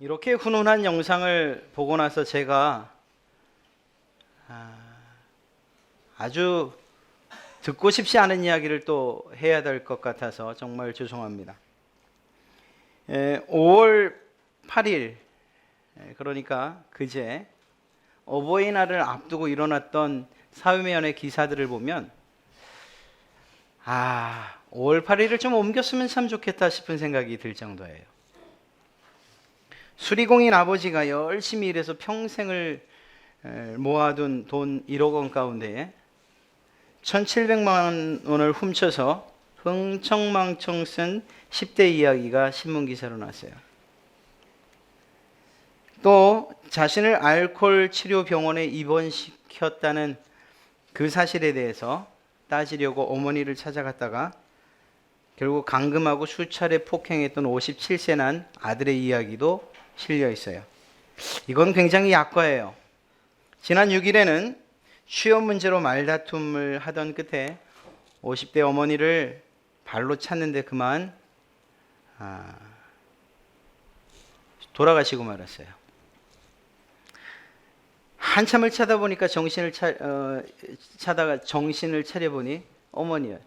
이렇게 훈훈한 영상을 보고 나서 제가 아주 듣고 싶지 않은 이야기를 또 해야 될 것 같아서 정말 죄송합니다. 5월 8일, 그러니까 그제 어버이날을 앞두고 일어났던 사회면의 기사들을 보면 5월 8일을 좀 옮겼으면 참 좋겠다 싶은 생각이 들 정도예요. 수리공인 아버지가 열심히 일해서 평생을 모아둔 돈 1억 원 가운데 1,700만 원을 훔쳐서 흥청망청 쓴 10대 이야기가 신문기사로 났어요. 또 자신을 알코올 치료 병원에 입원시켰다는 그 사실에 대해서 따지려고 어머니를 찾아갔다가 결국 감금하고 수차례 폭행했던 57세 난 아들의 이야기도 실려 있어요. 이건 굉장히 약과예요. 지난 6일에는 취업 문제로 말다툼을 하던 끝에 50대 어머니를 발로 찼는데 그만 돌아가시고 말았어요. 한참을 찾아보니까 차다가 정신을 차려보니 어머니예요.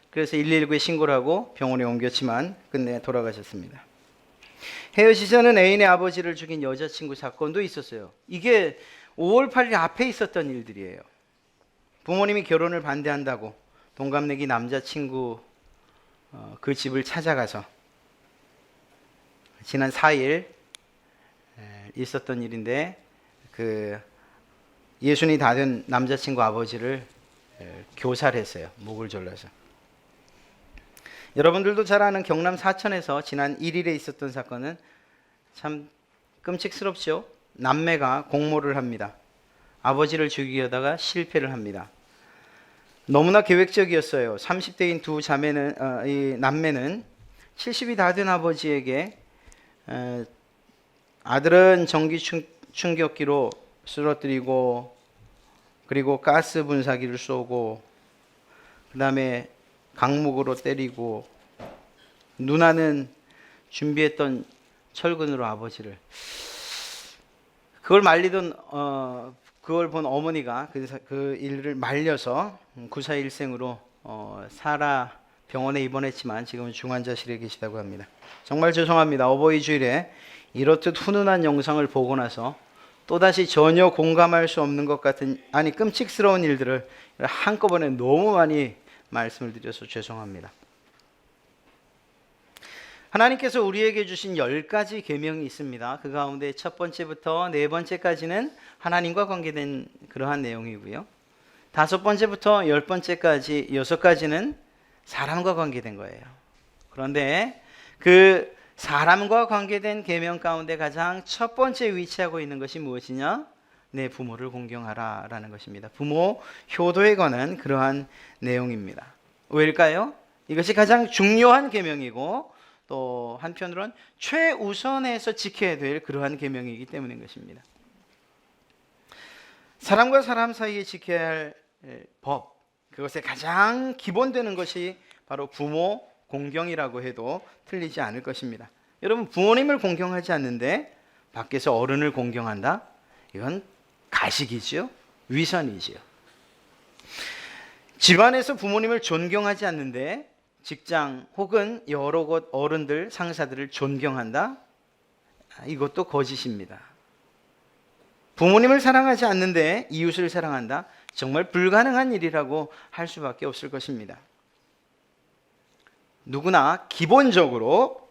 그래서 119에 신고를 하고 병원에 옮겼지만 끝내 돌아가셨습니다. 헤어지자는 애인의 아버지를 죽인 여자친구 사건도 있었어요. 이게 5월 8일 앞에 있었던 일들이에요. 부모님이 결혼을 반대한다고 동갑내기 남자친구 그 집을 찾아가서 지난 4일 있었던 일인데 그 60이 다 된 남자친구 아버지를 교살했어요. 목을 졸라서. 여러분들도 잘 아는 경남 사천에서 지난 1일에 있었던 사건은 참 끔찍스럽죠. 남매가 공모를 합니다. 아버지를 죽이려다가 실패를 합니다. 너무나 계획적이었어요. 30대인 두 자매는 이 남매는 70이 다 된 아버지에게 아들은 전기 충격기로 쓰러뜨리고 그리고 가스 분사기를 쏘고 그 다음에 강목으로 때리고 누나는 준비했던 철근으로 아버지를 그걸 말리던 그걸 본 어머니가 그 일을 말려서 구사일생으로 살아 병원에 입원했지만 지금은 중환자실에 계시다고 합니다. 정말 죄송합니다. 어버이 주일에 이렇듯 훈훈한 영상을 보고 나서 또다시 전혀 공감할 수 없는 것 같은 끔찍스러운 일들을 한꺼번에 너무 많이 말씀을 드려서 죄송합니다. 하나님께서 우리에게 주신 10가지 계명이 있습니다. 그 가운데 첫 번째부터 네 번째까지는 하나님과 관계된 그러한 내용이고요. 다섯 번째부터 10번째까지 6가지는 사람과 관계된 거예요. 그런데 그 사람과 관계된 계명 가운데 가장 첫 번째 위치하고 있는 것이 무엇이냐? 내 부모를 공경하라 라는 것입니다. 부모 효도에 관한 그러한 내용입니다. 왜일까요? 이것이 가장 중요한 계명이고 또 한편으로는 최우선에서 지켜야 될 그러한 계명이기 때문인 것입니다. 사람과 사람 사이에 지켜야 할 법, 그것의 가장 기본되는 것이 바로 부모 공경이라고 해도 틀리지 않을 것입니다. 여러분, 부모님을 공경하지 않는데 밖에서 어른을 공경한다? 이건 가식이지요. 위선이지요. 집안에서 부모님을 존경하지 않는데 직장 혹은 여러 곳 어른들, 상사들을 존경한다? 이것도 거짓입니다. 부모님을 사랑하지 않는데 이웃을 사랑한다? 정말 불가능한 일이라고 할 수밖에 없을 것입니다. 누구나 기본적으로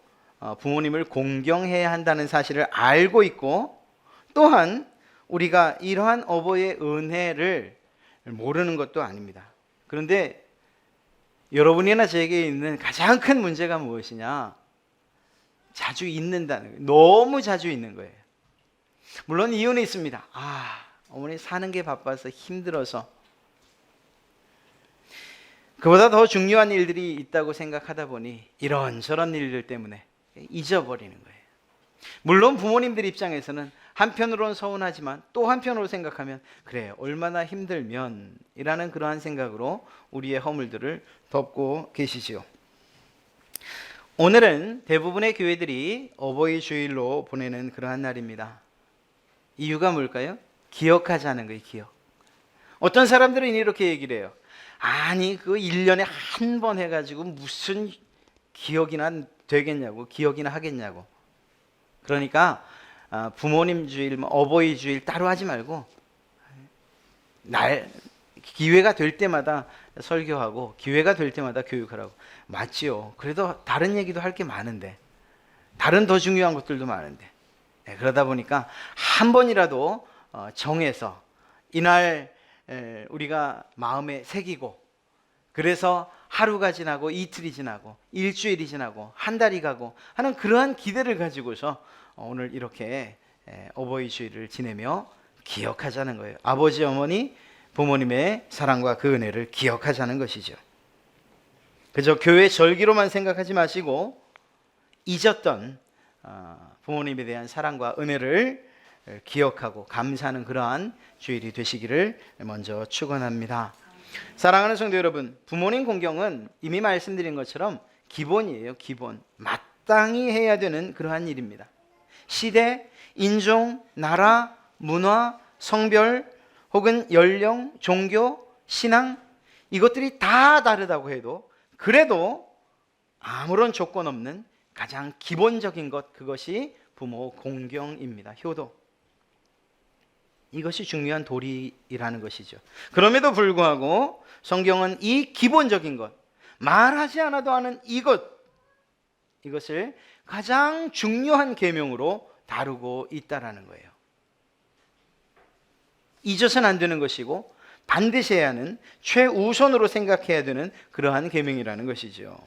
부모님을 공경해야 한다는 사실을 알고 있고 또한 우리가 이러한 어버이의 은혜를 모르는 것도 아닙니다. 그런데 여러분이나 제게 있는 가장 큰 문제가 무엇이냐? 자주 잊는다는 거예요. 너무 자주 잊는 거예요. 물론 이유는 있습니다. 어머니 사는 게 바빠서 힘들어서 그보다 더 중요한 일들이 있다고 생각하다 보니 이런저런 일들 때문에 잊어버리는 거예요. 물론 부모님들 입장에서는 한편으로는 서운하지만 또 한편으로 생각하면 그래 얼마나 힘들면 이라는 그러한 생각으로 우리의 허물들을 덮고 계시지요. 오늘은 대부분의 교회들이 어버이 주일로 보내는 그러한 날입니다. 이유가 뭘까요? 기억하자는 거예요. 기억. 어떤 사람들은 이렇게 얘기를 해요. 아니 그 1년에 한 번 해가지고 무슨 기억이나 되겠냐고, 기억이나 하겠냐고. 그러니까 부모님 주일, 어버이 주일 따로 하지 말고 기회가 될 때마다 설교하고 기회가 될 때마다 교육하라고. 맞지요. 그래도 다른 얘기도 할 게 많은데, 다른 더 중요한 것들도 많은데, 그러다 보니까 한 번이라도 정해서 이날 우리가 마음에 새기고, 그래서 하루가 지나고 이틀이 지나고 일주일이 지나고 한 달이 가고 하는 그러한 기대를 가지고서 오늘 이렇게 어버이 주일을 지내며 기억하자는 거예요. 아버지, 어머니, 부모님의 사랑과 그 은혜를 기억하자는 것이죠. 그저 교회 절기로만 생각하지 마시고 잊었던 부모님에 대한 사랑과 은혜를 기억하고 감사하는 그러한 주일이 되시기를 먼저 축원합니다. 사랑하는 성도 여러분, 부모님 공경은 이미 말씀드린 것처럼 기본이에요. 기본. 마땅히 해야 되는 그러한 일입니다. 시대, 인종, 나라, 문화, 성별 혹은 연령, 종교, 신앙 이것들이 다 다르다고 해도 그래도 아무런 조건 없는 가장 기본적인 것, 그것이 부모 공경입니다. 효도. 이것이 중요한 도리라는 것이죠. 그럼에도 불구하고 성경은 이 기본적인 것, 말하지 않아도 아는 이것을 가장 중요한 계명으로 다루고 있다라는 거예요. 잊어서는 안 되는 것이고 반드시 해야 하는, 최우선으로 생각해야 되는 그러한 계명이라는 것이죠.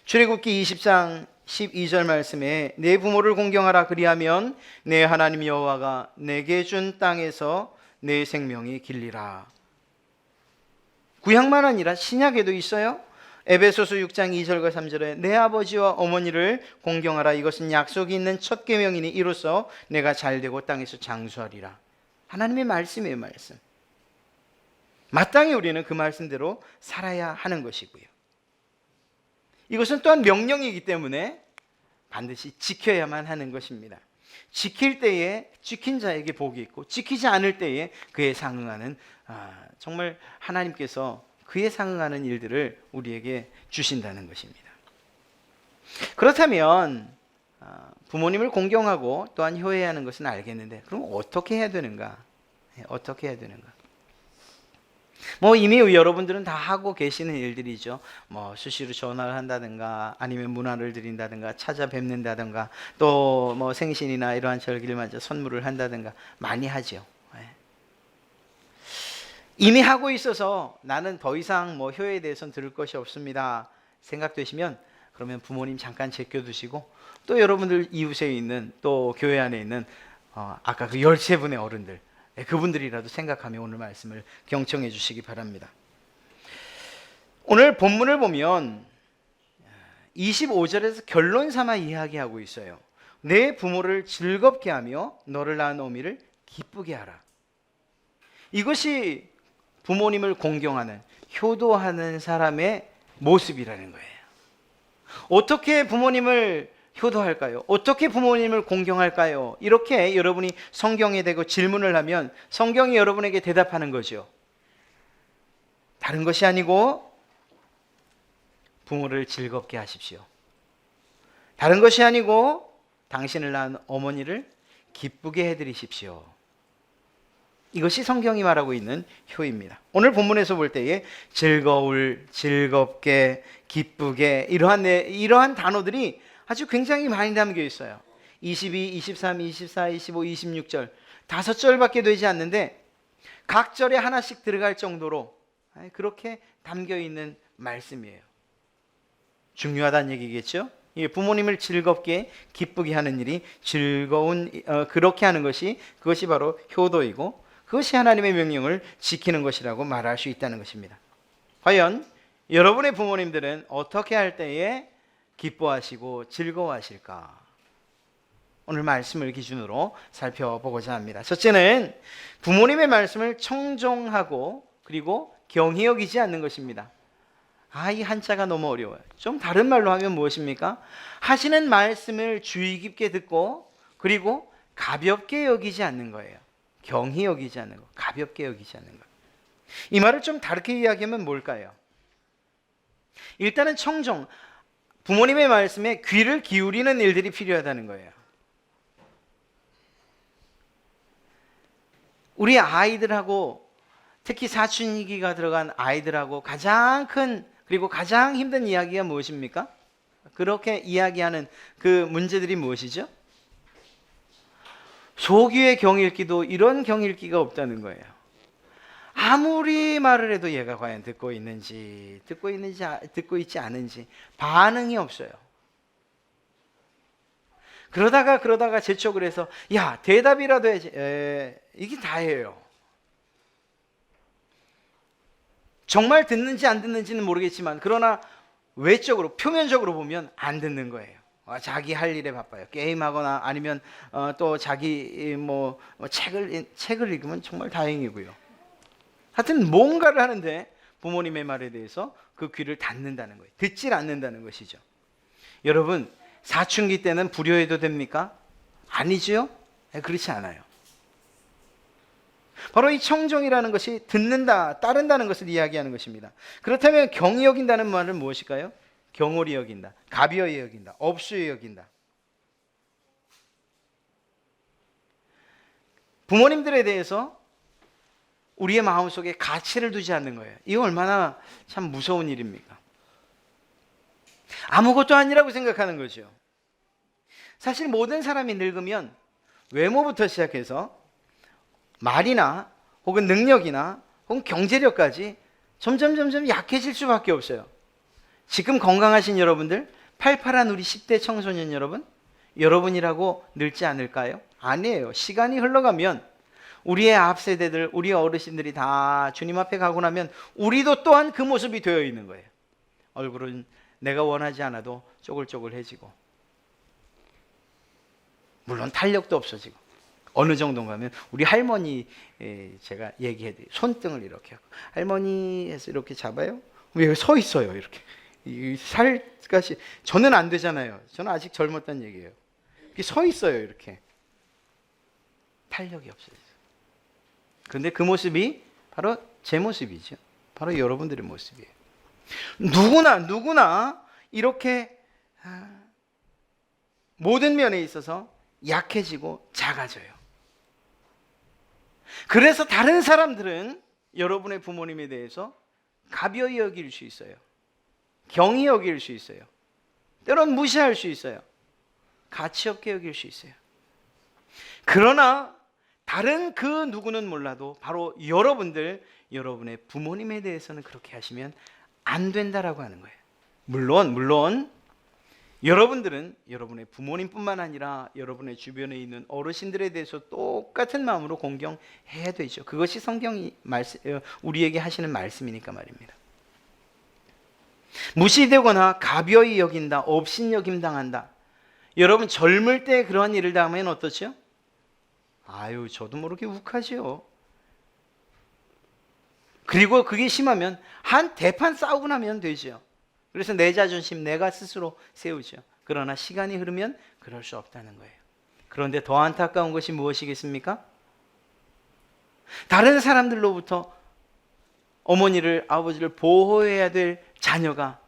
출애굽기 20장 12절 말씀에 내 부모를 공경하라, 그리하면 내 하나님 여호와가 내게 준 땅에서 내 생명이 길리라. 구약만 아니라 신약에도 있어요. 에베소서 6장 2절과 3절에 내 아버지와 어머니를 공경하라, 이것은 약속이 있는 첫 계명이니 이로써 내가 잘되고 땅에서 장수하리라. 하나님의 말씀이에요. 말씀. 마땅히 우리는 그 말씀대로 살아야 하는 것이고요. 이것은 또한 명령이기 때문에 반드시 지켜야만 하는 것입니다. 지킬 때에 지킨 자에게 복이 있고 지키지 않을 때에 그에 상응하는 정말 하나님께서 그에 상응하는 일들을 우리에게 주신다는 것입니다. 그렇다면 부모님을 공경하고 또한 효해야 하는 것은 알겠는데 그럼 어떻게 해야 되는가? 어떻게 해야 되는가? 이미 여러분들은 다 하고 계시는 일들이죠. 수시로 전화를 한다든가 아니면 문화를 드린다든가 찾아뵙는다든가 또 생신이나 이러한 절기를 맞아 선물을 한다든가 많이 하죠. 이미 하고 있어서 나는 더 이상 효에 대해서는 들을 것이 없습니다 생각되시면 그러면 부모님 잠깐 제껴두시고 또 여러분들 이웃에 있는 또 교회 안에 있는 아까 그 13분의 어른들 그분들이라도 생각하며 오늘 말씀을 경청해 주시기 바랍니다. 오늘 본문을 보면 25절에서 결론 삼아 이야기하고 있어요. 내 부모를 즐겁게 하며 너를 낳은 어미를 기쁘게 하라. 이것이 부모님을 공경하는, 효도하는 사람의 모습이라는 거예요. 어떻게 부모님을 효도할까요? 어떻게 부모님을 공경할까요? 이렇게 여러분이 성경에 대고 질문을 하면 성경이 여러분에게 대답하는 거죠. 다른 것이 아니고 부모를 즐겁게 하십시오. 다른 것이 아니고 당신을 낳은 어머니를 기쁘게 해드리십시오. 이것이 성경이 말하고 있는 효입니다. 오늘 본문에서 볼 때에 즐겁게, 기쁘게 이러한 단어들이 아주 굉장히 많이 담겨 있어요. 22, 23, 24, 25, 26절 5절밖에 되지 않는데 각 절에 하나씩 들어갈 정도로 그렇게 담겨 있는 말씀이에요. 중요하다는 얘기겠죠? 부모님을 즐겁게 기쁘게 하는 일이 그렇게 하는 그것이 바로 효도이고 그것이 하나님의 명령을 지키는 것이라고 말할 수 있다는 것입니다. 과연 여러분의 부모님들은 어떻게 할 때에 기뻐하시고 즐거워하실까? 오늘 말씀을 기준으로 살펴보고자 합니다. 첫째는 부모님의 말씀을 청종하고 그리고 경히 여기지 않는 것입니다. 이 한자가 너무 어려워요. 좀 다른 말로 하면 무엇입니까? 하시는 말씀을 주의 깊게 듣고 그리고 가볍게 여기지 않는 거예요. 경히 여기지 않는 거, 가볍게 여기지 않는 거. 이 말을 좀 다르게 이야기하면 뭘까요? 일단은 청종, 부모님의 말씀에 귀를 기울이는 일들이 필요하다는 거예요. 우리 아이들하고 특히 사춘기가 들어간 아이들하고 가장 큰 그리고 가장 힘든 이야기가 무엇입니까? 그렇게 이야기하는 그 문제들이 무엇이죠? 소규의 경읽기도 이런 경읽기가 없다는 거예요. 아무리 말을 해도 얘가 과연 듣고 있지 않은지 반응이 없어요. 그러다가 재촉을 해서 야, 대답이라도 해야지. 이게 다예요. 정말 듣는지 안 듣는지는 모르겠지만 그러나 외적으로 표면적으로 보면 안 듣는 거예요. 자기 할 일에 바빠요. 게임하거나 아니면 또 자기 책을 읽으면 정말 다행이고요. 하여튼 뭔가를 하는데 부모님의 말에 대해서 그 귀를 닫는다는 거예요. 듣질 않는다는 것이죠. 여러분, 사춘기 때는 불효해도 됩니까? 아니지요? 그렇지 않아요. 바로 이 청종이라는 것이 듣는다, 따른다는 것을 이야기하는 것입니다. 그렇다면 경히 여긴다는 말은 무엇일까요? 경홀히 여긴다, 가벼이 여긴다, 업수히 여긴다. 부모님들에 대해서 우리의 마음속에 가치를 두지 않는 거예요. 이거 얼마나 참 무서운 일입니까? 아무것도 아니라고 생각하는 거죠. 사실 모든 사람이 늙으면 외모부터 시작해서 말이나 혹은 능력이나 혹은 경제력까지 점점 약해질 수밖에 없어요. 지금 건강하신 여러분들, 팔팔한 우리 10대 청소년 여러분, 여러분이라고 늙지 않을까요? 아니에요. 시간이 흘러가면 우리의 앞 세대들, 우리 어르신들이 다 주님 앞에 가고 나면 우리도 또한 그 모습이 되어 있는 거예요. 얼굴은 내가 원하지 않아도 쪼글쪼글해지고 물론 탄력도 없어지고 어느 정도인가 하면 우리 할머니 제가 얘기해드려요. 손등을 이렇게 하고 할머니 해서 이렇게 잡아요. 왜 서 있어요 이렇게. 이 살갗이 저는 안 되잖아요. 저는 아직 젊었다는 얘기예요. 이렇게 서 있어요 이렇게. 탄력이 없어요. 그런데 그 모습이 바로 제 모습이죠. 바로 여러분들의 모습이에요. 누구나 이렇게 모든 면에 있어서 약해지고 작아져요. 그래서 다른 사람들은 여러분의 부모님에 대해서 가벼이 여길 수 있어요. 경히 여길 수 있어요. 때론 무시할 수 있어요. 가치 없게 여길 수 있어요. 그러나 다른 그 누구는 몰라도 바로 여러분의 부모님에 대해서는 그렇게 하시면 안 된다라고 하는 거예요. 물론 여러분들은 여러분의 부모님뿐만 아니라 여러분의 주변에 있는 어르신들에 대해서 똑같은 마음으로 공경해야 되죠. 그것이 성경이 우리에게 하시는 말씀이니까 말입니다. 무시되거나 가벼이 여긴다, 업신여김당한다. 여러분 젊을 때 그러한 일을 당하면 어떻죠? 저도 모르게 욱하지요. 그리고 그게 심하면 한 대판 싸우고 나면 되죠. 그래서 내 자존심 내가 스스로 세우죠. 그러나 시간이 흐르면 그럴 수 없다는 거예요. 그런데 더 안타까운 것이 무엇이겠습니까? 다른 사람들로부터 어머니를 아버지를 보호해야 될 자녀가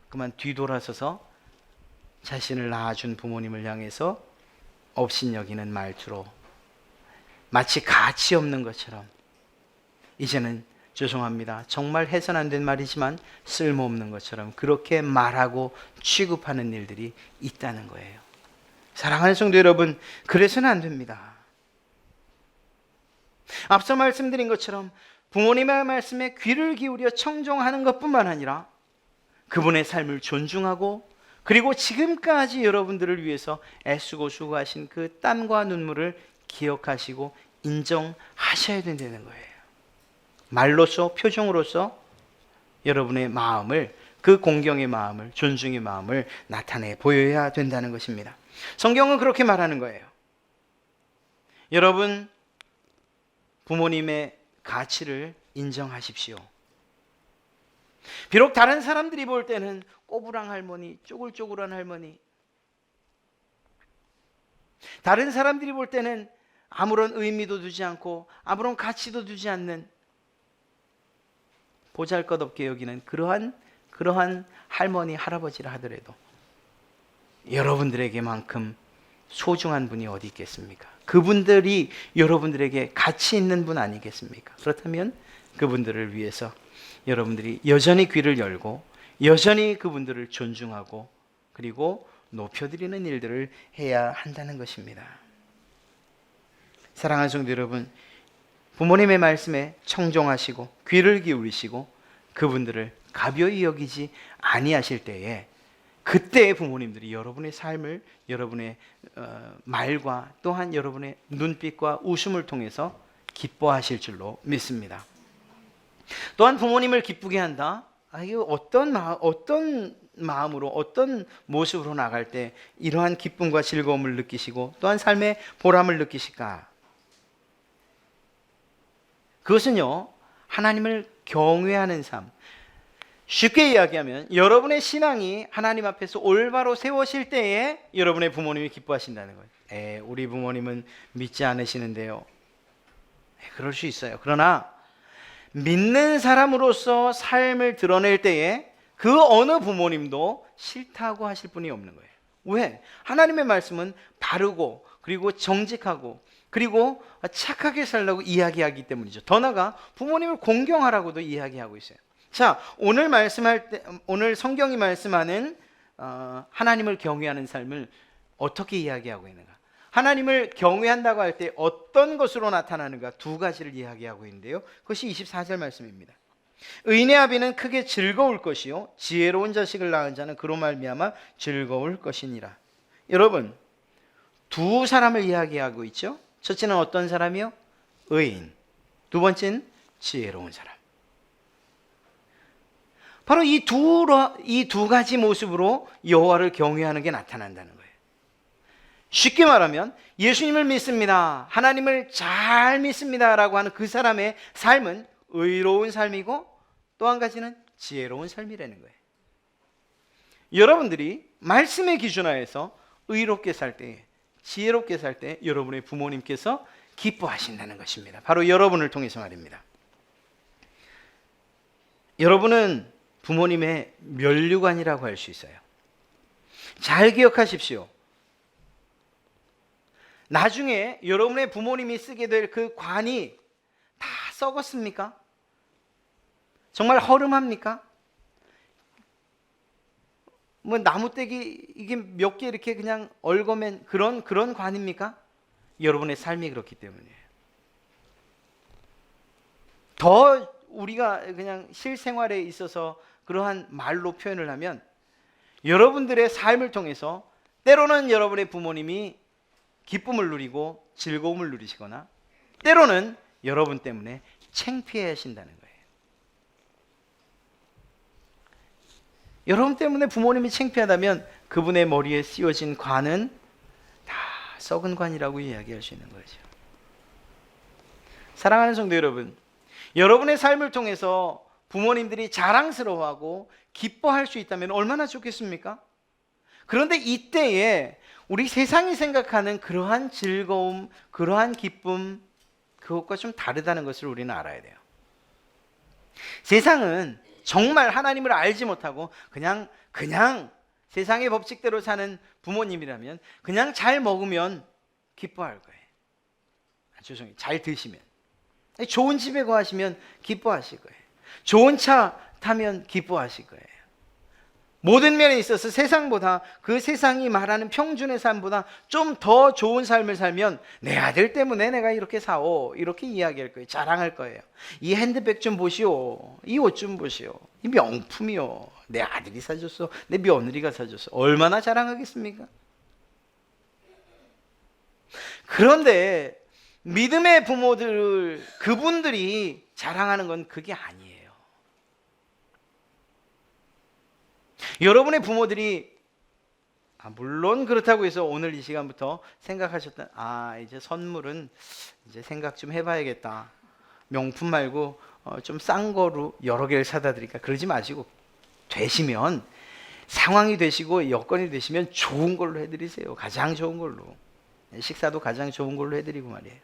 그만 뒤돌아서서 자신을 낳아준 부모님을 향해서 업신여기는 말투로 마치 가치 없는 것처럼 이제는 죄송합니다. 정말 해서는 안 된 말이지만 쓸모없는 것처럼 그렇게 말하고 취급하는 일들이 있다는 거예요. 사랑하는 성도 여러분, 그래서는 안 됩니다. 앞서 말씀드린 것처럼 부모님의 말씀에 귀를 기울여 청종하는 것뿐만 아니라 그분의 삶을 존중하고 그리고 지금까지 여러분들을 위해서 애쓰고 수고하신 그 땀과 눈물을 기억하시고 인정하셔야 된다는 거예요. 말로써 표정으로서 여러분의 마음을 그 공경의 마음을 존중의 마음을 나타내 보여야 된다는 것입니다. 성경은 그렇게 말하는 거예요. 여러분 부모님의 가치를 인정하십시오. 비록 다른 사람들이 볼 때는 꼬부랑 할머니, 쪼글쪼글한 할머니, 다른 사람들이 볼 때는 아무런 의미도 두지 않고 아무런 가치도 두지 않는, 보잘것없게 여기는 그러한 할머니, 할아버지라 하더라도 여러분들에게만큼 소중한 분이 어디 있겠습니까? 그분들이 여러분들에게 가치 있는 분 아니겠습니까? 그렇다면 그분들을 위해서 여러분들이 여전히 귀를 열고 여전히 그분들을 존중하고 그리고 높여드리는 일들을 해야 한다는 것입니다. 사랑하는 성도 여러분, 부모님의 말씀에 청종하시고 귀를 기울이시고 그분들을 가벼이 여기지 아니하실 때에, 그때 부모님들이 여러분의 삶을, 여러분의 말과 또한 여러분의 눈빛과 웃음을 통해서 기뻐하실 줄로 믿습니다. 또한 부모님을 기쁘게 한다. 이게 어떤 마음으로, 어떤 모습으로 나갈 때 이러한 기쁨과 즐거움을 느끼시고 또한 삶의 보람을 느끼실까? 그것은요, 하나님을 경외하는 삶. 쉽게 이야기하면 여러분의 신앙이 하나님 앞에서 올바로 세워질 때에 여러분의 부모님이 기뻐하신다는 거예요. 우리 부모님은 믿지 않으시는데요. 그럴 수 있어요. 그러나 믿는 사람으로서 삶을 드러낼 때에 그 어느 부모님도 싫다고 하실 분이 없는 거예요. 왜? 하나님의 말씀은 바르고 그리고 정직하고 그리고 착하게 살라고 이야기하기 때문이죠. 더 나아가 부모님을 공경하라고도 이야기하고 있어요. 자, 오늘 성경이 말씀하는 하나님을 경외하는 삶을 어떻게 이야기하고 있는가? 하나님을 경외한다고 할 때 어떤 것으로 나타나는가? 두 가지를 이야기하고 있는데요. 그것이 24절 말씀입니다. 의인의 아비는 크게 즐거울 것이요 지혜로운 자식을 낳은 자는 그로 말미암아 즐거울 것이니라. 여러분, 두 사람을 이야기하고 있죠. 첫째는 어떤 사람이요? 의인. 두 번째는 지혜로운 사람. 바로 이 두 가지 모습으로 여호와를 경외하는 게 나타난다는 거예요. 쉽게 말하면 예수님을 믿습니다, 하나님을 잘 믿습니다 라고 하는 그 사람의 삶은 의로운 삶이고 또 한 가지는 지혜로운 삶이라는 거예요. 여러분들이 말씀의 기준하에서 의롭게 살 때, 지혜롭게 살 때 여러분의 부모님께서 기뻐하신다는 것입니다. 바로 여러분을 통해서 말입니다. 여러분은 부모님의 면류관이라고 할 수 있어요. 잘 기억하십시오. 나중에 여러분의 부모님이 쓰게 될 그 관이 다 썩었습니까? 정말 허름합니까? 뭐 나무떼기 이게 몇 개 이렇게 그냥 얽어맨 그런 관입니까? 여러분의 삶이 그렇기 때문이에요. 더 우리가 그냥 실생활에 있어서 그러한 말로 표현을 하면 여러분들의 삶을 통해서 때로는 여러분의 부모님이 기쁨을 누리고 즐거움을 누리시거나 때로는 여러분 때문에 창피해 하신다는 거예요. 여러분 때문에 부모님이 창피하다면 그분의 머리에 씌워진 관은 다 썩은 관이라고 이야기할 수 있는 거죠. 사랑하는 성도 여러분, 여러분의 삶을 통해서 부모님들이 자랑스러워하고 기뻐할 수 있다면 얼마나 좋겠습니까? 그런데 이때에 우리 세상이 생각하는 그러한 즐거움, 그러한 기쁨, 그것과 좀 다르다는 것을 우리는 알아야 돼요. 세상은 정말 하나님을 알지 못하고 그냥 세상의 법칙대로 사는 부모님이라면 그냥 잘 먹으면 기뻐할 거예요. 죄송해요. 잘 드시면. 좋은 집에 거하시면 기뻐하실 거예요. 좋은 차 타면 기뻐하실 거예요. 모든 면에 있어서 세상보다, 그 세상이 말하는 평준의 삶보다 좀 더 좋은 삶을 살면 내 아들 때문에 내가 이렇게 사오, 이렇게 이야기할 거예요. 자랑할 거예요. 이 핸드백 좀 보시오, 이 옷 좀 보시오, 이 명품이요, 내 아들이 사줬어, 내 며느리가 사줬어. 얼마나 자랑하겠습니까? 그런데 믿음의 부모들, 그분들이 자랑하는 건 그게 아니에요. 여러분의 부모들이 물론 그렇다고 해서 오늘 이 시간부터 생각하셨던 이제 선물은 이제 생각 좀 해봐야겠다, 명품 말고 좀 싼 거로 여러 개를 사다 드릴까? 그러지 마시고 되시면 상황이 되시고 여건이 되시면 좋은 걸로 해드리세요. 가장 좋은 걸로. 식사도 가장 좋은 걸로 해드리고 말이에요.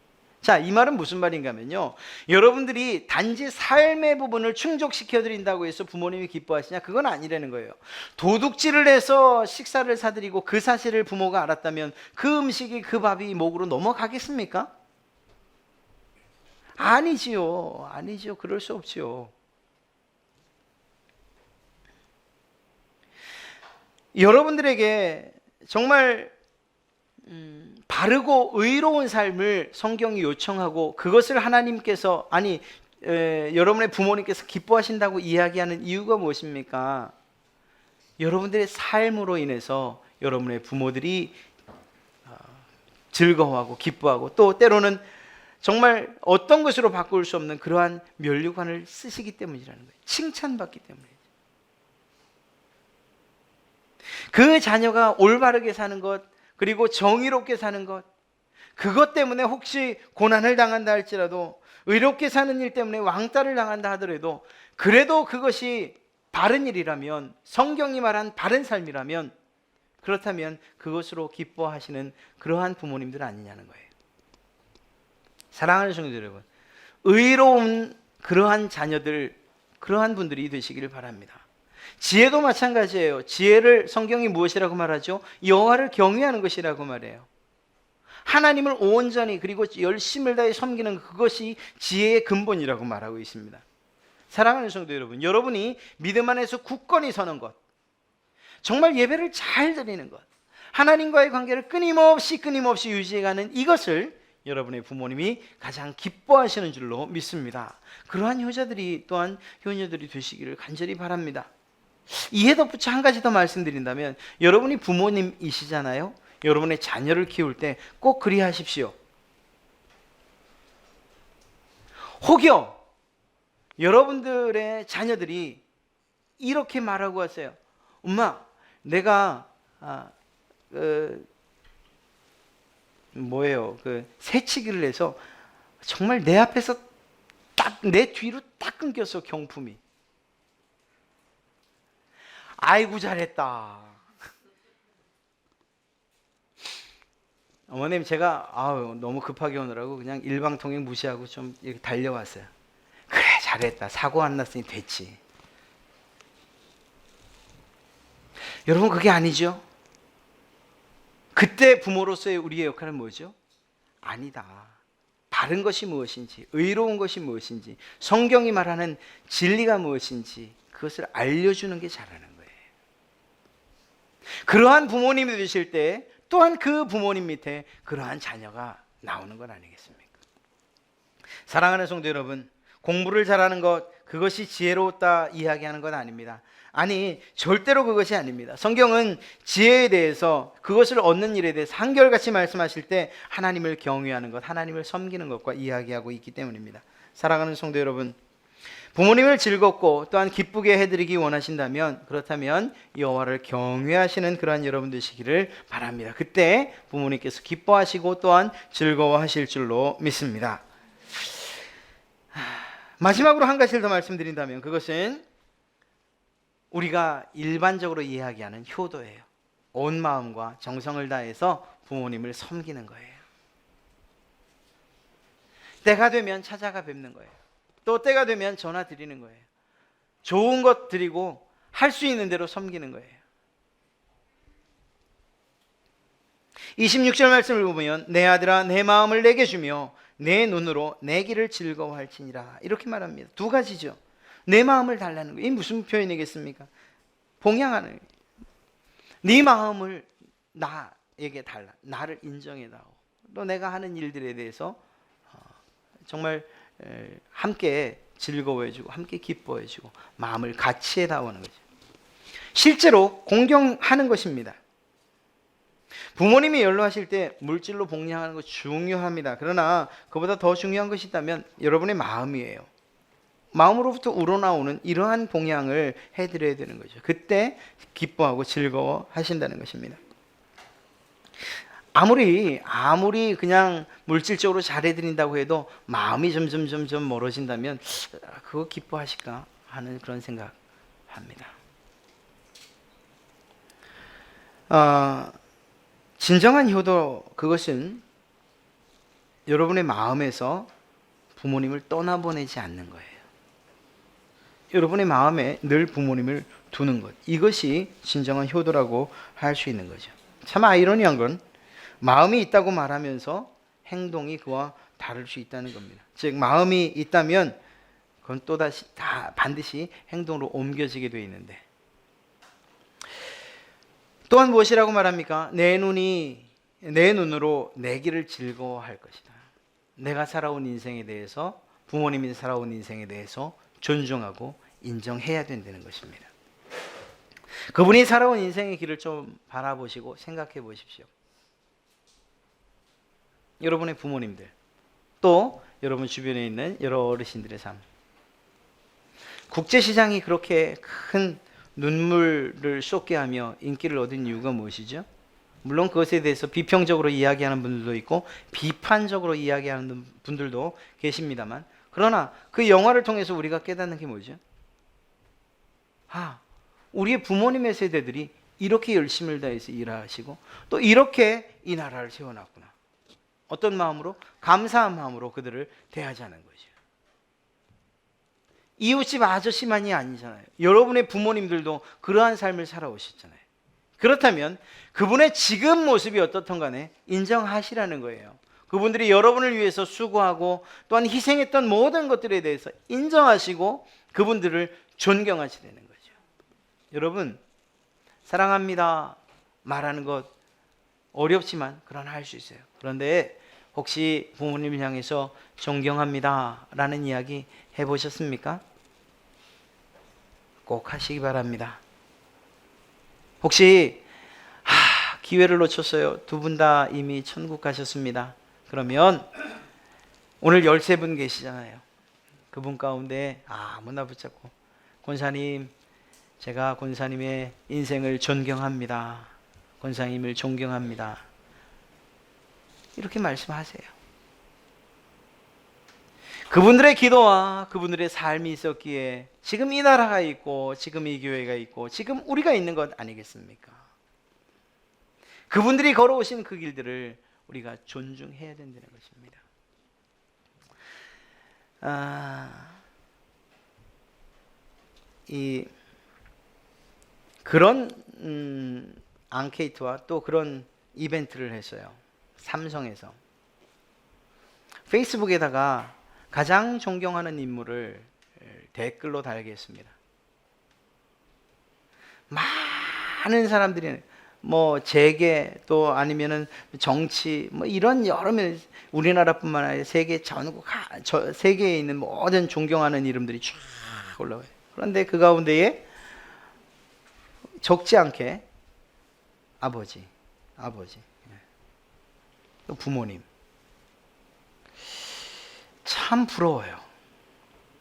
자, 이 말은 무슨 말인가 하면요, 여러분들이 단지 삶의 부분을 충족시켜 드린다고 해서 부모님이 기뻐하시냐? 그건 아니라는 거예요. 도둑질을 해서 식사를 사드리고 그 사실을 부모가 알았다면 그 음식이, 그 밥이 목으로 넘어가겠습니까? 아니지요. 아니지요. 그럴 수 없지요. 여러분들에게 정말 바르고 의로운 삶을 성경이 요청하고 그것을 하나님께서, 여러분의 부모님께서 기뻐하신다고 이야기하는 이유가 무엇입니까? 여러분들의 삶으로 인해서 여러분의 부모들이 즐거워하고 기뻐하고, 또 때로는 정말 어떤 것으로 바꿀 수 없는 그러한 면류관을 쓰시기 때문이라는 거예요. 칭찬받기 때문에. 그 자녀가 올바르게 사는 것, 그리고 정의롭게 사는 것, 그것 때문에 혹시 고난을 당한다 할지라도, 의롭게 사는 일 때문에 왕따를 당한다 하더라도, 그래도 그것이 바른 일이라면, 성경이 말한 바른 삶이라면, 그렇다면 그것으로 기뻐하시는 그러한 부모님들 아니냐는 거예요. 사랑하는 성도 여러분, 의로운 그러한 자녀들, 그러한 분들이 되시기를 바랍니다. 지혜도 마찬가지예요. 지혜를 성경이 무엇이라고 말하죠? 여호와를 경외하는 것이라고 말해요. 하나님을 온전히, 그리고 열심을 다해 섬기는 그것이 지혜의 근본이라고 말하고 있습니다. 사랑하는 성도 여러분, 여러분이 믿음 안에서 굳건히 서는 것, 정말 예배를 잘 드리는 것, 하나님과의 관계를 끊임없이 유지해가는 이것을 여러분의 부모님이 가장 기뻐하시는 줄로 믿습니다. 그러한 효자들이, 또한 효녀들이 되시기를 간절히 바랍니다. 이에 덧붙여 한 가지 더 말씀드린다면, 여러분이 부모님이시잖아요. 여러분의 자녀를 키울 때 꼭 그리하십시오. 혹여 여러분들의 자녀들이 이렇게 말하고 하세요. 엄마, 내가 새치기를 해서 정말 내 앞에서 딱 내 뒤로 딱 끊겼어, 경품이. 아이고 잘했다. 어머님, 제가 너무 급하게 오느라고 그냥 일방통행 무시하고 좀 이렇게 달려왔어요. 그래, 잘했다. 사고 안 났으니 됐지. 여러분, 그게 아니죠. 그때 부모로서의 우리의 역할은 뭐죠? 아니다. 바른 것이 무엇인지, 의로운 것이 무엇인지, 성경이 말하는 진리가 무엇인지 그것을 알려주는 게 잘하는 거예요. 그러한 부모님이 되실 때 또한 그 부모님 밑에 그러한 자녀가 나오는 건 아니겠습니까? 사랑하는 성도 여러분, 공부를 잘하는 것, 그것이 지혜롭다 이야기하는 건 아닙니다. 아니, 절대로 그것이 아닙니다. 성경은 지혜에 대해서, 그것을 얻는 일에 대해서 한결같이 말씀하실 때 하나님을 경외하는 것, 하나님을 섬기는 것과 이야기하고 있기 때문입니다. 사랑하는 성도 여러분, 부모님을 즐겁고 또한 기쁘게 해드리기 원하신다면, 그렇다면 여호와를 경외하시는 그러한 여러분 되시기를 바랍니다. 그때 부모님께서 기뻐하시고 또한 즐거워하실 줄로 믿습니다. 마지막으로 한 가지를 더 말씀드린다면, 그것은 우리가 일반적으로 이야기하는 효도예요. 온 마음과 정성을 다해서 부모님을 섬기는 거예요. 때가 되면 찾아가 뵙는 거예요. 또 때가 되면 전화 드리는 거예요. 좋은 것 드리고 할 수 있는 대로 섬기는 거예요. 26절 말씀을 보면, 내 아들아 내 마음을 내게 주며 내 눈으로 내 길을 즐거워할지니라, 이렇게 말합니다. 두 가지죠. 내 마음을 달라는 거예요. 이 무슨 표현이겠습니까? 봉양하는, 네 마음을 나에게 달라, 나를 인정해다오. 또 내가 하는 일들에 대해서 정말 함께 즐거워해주고 함께 기뻐해주고 마음을 같이 해다오는 거죠. 실제로 공경하는 것입니다. 부모님이 연로하실 때 물질로 봉양하는 것 중요합니다. 그러나 그보다 더 중요한 것이 있다면 여러분의 마음이에요. 마음으로부터 우러나오는 이러한 봉양을 해드려야 되는 거죠. 그때 기뻐하고 즐거워하신다는 것입니다. 아무리 그냥 물질적으로 잘해드린다고 해도 마음이 점점 멀어진다면 그거 기뻐하실까 하는 그런 생각합니다. 진정한 효도, 그것은 여러분의 마음에서 부모님을 떠나보내지 않는 거예요. 여러분의 마음에 늘 부모님을 두는 것, 이것이 진정한 효도라고 할 수 있는 거죠. 참 아이러니한 건 마음이 있다고 말하면서 행동이 그와 다를 수 있다는 겁니다. 즉 마음이 있다면 그건 또다시 반드시 행동으로 옮겨지게 되어 있는데, 또한 무엇이라고 말합니까? 내 눈으로 내 길을 즐거워할 것이다. 내가 살아온 인생에 대해서, 부모님이 살아온 인생에 대해서 존중하고 인정해야 된다는 것입니다. 그분이 살아온 인생의 길을 좀 바라보시고 생각해 보십시오. 여러분의 부모님들, 또 여러분 주변에 있는 여러 어르신들의 삶. 국제시장이 그렇게 큰 눈물을 쏟게 하며 인기를 얻은 이유가 무엇이죠? 물론 그것에 대해서 비평적으로 이야기하는 분들도 있고 비판적으로 이야기하는 분들도 계십니다만, 그러나 그 영화를 통해서 우리가 깨닫는 게 뭐죠? 우리의 부모님의 세대들이 이렇게 열심을 다해서 일하시고 또 이렇게 이 나라를 세워놨구나. 어떤 마음으로? 감사한 마음으로 그들을 대하자는 거죠. 이웃집 아저씨만이 아니잖아요. 여러분의 부모님들도 그러한 삶을 살아오셨잖아요. 그렇다면 그분의 지금 모습이 어떻든 간에 인정하시라는 거예요. 그분들이 여러분을 위해서 수고하고 또한 희생했던 모든 것들에 대해서 인정하시고 그분들을 존경하시라는 거죠. 여러분, 사랑합니다 말하는 것 어렵지만 그러나 할 수 있어요. 그런데 혹시 부모님을 향해서 존경합니다 라는 이야기 해보셨습니까? 꼭 하시기 바랍니다. 혹시 기회를 놓쳤어요. 두 분 다 이미 천국 가셨습니다. 그러면 오늘 13분 계시잖아요. 그분 가운데 아무나 붙잡고, 권사님, 제가 권사님의 인생을 존경합니다. 권사님을 존경합니다. 이렇게 말씀하세요. 그분들의 기도와 그분들의 삶이 있었기에 지금 이 나라가 있고 지금 이 교회가 있고 지금 우리가 있는 것 아니겠습니까? 그분들이 걸어오신 그 길들을 우리가 존중해야 된다는 것입니다. 그런 앙케이트와 또 그런 이벤트를 했어요. 삼성에서 페이스북에다가 가장 존경하는 인물을 댓글로 달게 했습니다. 많은 사람들이 재계 또 아니면은 정치 이런 여러 명, 우리나라뿐만 아니라 세계 전국 세계에 있는 모든 존경하는 이름들이 쫙 올라와요. 그런데 그 가운데에 적지 않게 아버지, 또 부모님, 참 부러워요.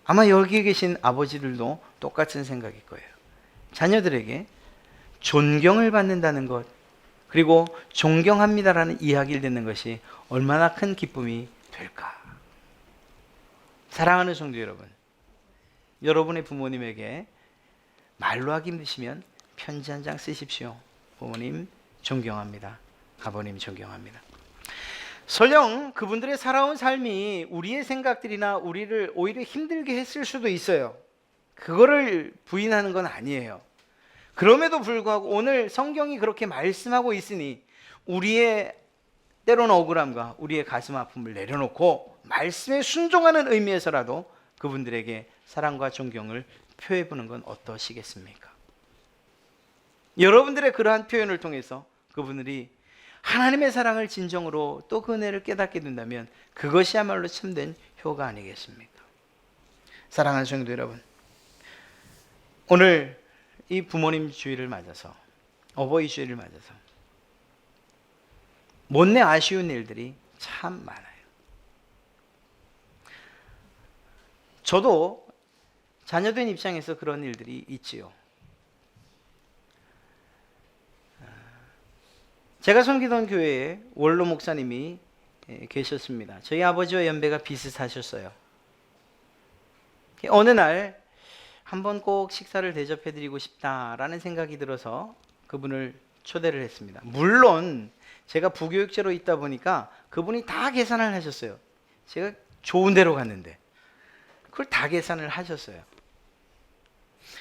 아마 여기 계신 아버지들도 똑같은 생각일 거예요. 자녀들에게 존경을 받는다는 것, 그리고 존경합니다라는 이야기를 듣는 것이 얼마나 큰 기쁨이 될까. 사랑하는 성도 여러분, 여러분의 부모님에게 말로 하기 힘드시면 편지 한 장 쓰십시오. 부모님 존경합니다. 아버님 존경합니다. 설령 그분들의 살아온 삶이 우리의 생각들이나 우리를 오히려 힘들게 했을 수도 있어요. 그거를 부인하는 건 아니에요. 그럼에도 불구하고 오늘 성경이 그렇게 말씀하고 있으니 우리의 때로는 억울함과 우리의 가슴 아픔을 내려놓고 말씀에 순종하는 의미에서라도 그분들에게 사랑과 존경을 표해보는 건 어떠시겠습니까? 여러분들의 그러한 표현을 통해서 그분들이 하나님의 사랑을 진정으로 또 그 은혜를 깨닫게 된다면 그것이야말로 참된 효가 아니겠습니까? 사랑하는 성도 여러분, 오늘 이 부모님 주일을 맞아서, 어버이 주일을 맞아서 못내 아쉬운 일들이 참 많아요. 저도 자녀된 입장에서 그런 일들이 있지요. 제가 섬기던 교회에 원로 목사님이 계셨습니다. 저희 아버지와 연배가 비슷하셨어요. 어느 날 한번 꼭 식사를 대접해드리고 싶다라는 생각이 들어서 그분을 초대를 했습니다. 물론 제가 부교육자로 있다 보니까 그분이 다 계산을 하셨어요. 제가 좋은 데로 갔는데 그걸 다 계산을 하셨어요.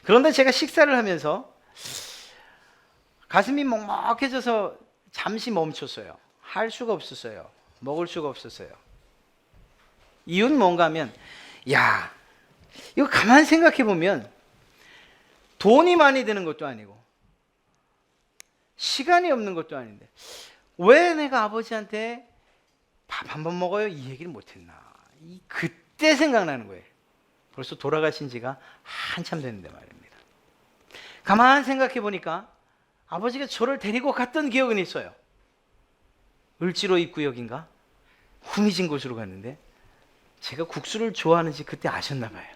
그런데 제가 식사를 하면서 가슴이 먹먹해져서 잠시 멈췄어요. 할 수가 없었어요. 먹을 수가 없었어요. 이유는 뭔가 하면, 야, 이거 가만 생각해 보면 돈이 많이 드는 것도 아니고 시간이 없는 것도 아닌데 왜 내가 아버지한테 밥 한 번 먹어요? 이 얘기를 못했나. 그때 생각나는 거예요. 벌써 돌아가신 지가 한참 됐는데 말입니다. 가만 생각해 보니까 아버지가 저를 데리고 갔던 기억은 있어요. 을지로 입구역인가? 흥미진 곳으로 갔는데 제가 국수를 좋아하는지 그때 아셨나 봐요.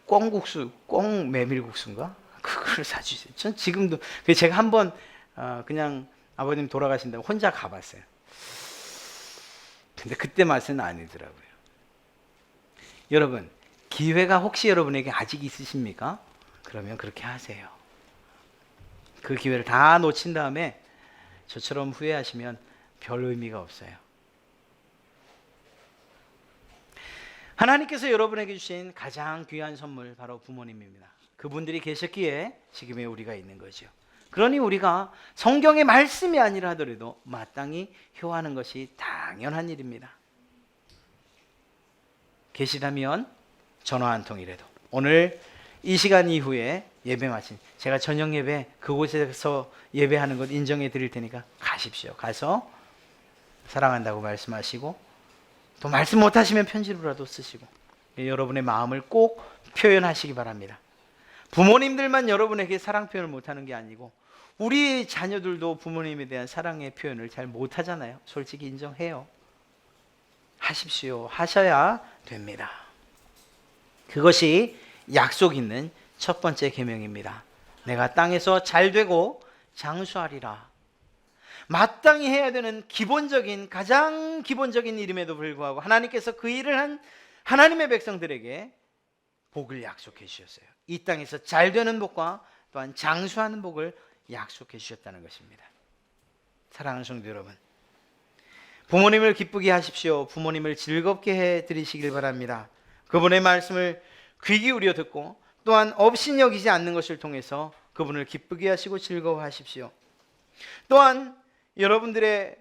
꽁국수, 꽁 메밀국수인가? 그걸 사주세요. 전 지금도 제가 한번 그냥 아버님 돌아가신다고 혼자 가봤어요. 근데 그때 맛은 아니더라고요. 여러분, 기회가 혹시 여러분에게 아직 있으십니까? 그러면 그렇게 하세요. 그 기회를 다 놓친 다음에 저처럼 후회하시면 별 의미가 없어요. 하나님께서 여러분에게 주신 가장 귀한 선물 바로 부모님입니다. 그분들이 계셨기에 지금의 우리가 있는 거죠. 그러니 우리가 성경의 말씀이 아니라 하더라도 마땅히 효하는 것이 당연한 일입니다. 계시다면 전화 한 통이라도 오늘 이 시간 이후에 예배 마친 제가 저녁 예배 그곳에서 예배하는 것 인정해 드릴 테니까 가십시오. 가서 사랑한다고 말씀하시고 또 말씀 못하시면 편지로라도 쓰시고 여러분의 마음을 꼭 표현하시기 바랍니다. 부모님들만 여러분에게 사랑 표현을 못하는 게 아니고 우리 자녀들도 부모님에 대한 사랑의 표현을 잘 못하잖아요. 솔직히 인정해요. 하십시오. 하셔야 됩니다. 그것이 약속 있는 첫 번째 계명입니다. 내가 땅에서 잘 되고 장수하리라. 마땅히 해야 되는 기본적인 가장 기본적인 일임에도 불구하고 하나님께서 그 일을 한 하나님의 백성들에게 복을 약속해 주셨어요. 이 땅에서 잘 되는 복과 또한 장수하는 복을 약속해 주셨다는 것입니다. 사랑하는 성도 여러분, 부모님을 기쁘게 하십시오. 부모님을 즐겁게 해 드리시길 바랍니다. 그분의 말씀을 귀 기울여 듣고 또한 업신여기지 않는 것을 통해서 그분을 기쁘게 하시고 즐거워하십시오. 또한 여러분들의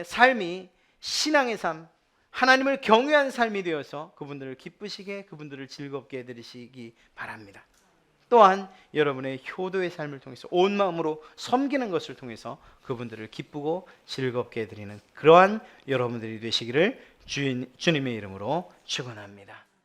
삶이 신앙의 삶, 하나님을 경외한 삶이 되어서 그분들을 기쁘시게 그분들을 즐겁게 해드리시기 바랍니다. 또한 여러분의 효도의 삶을 통해서 온 마음으로 섬기는 것을 통해서 그분들을 기쁘고 즐겁게 해드리는 그러한 여러분들이 되시기를 주님의 이름으로 축원합니다.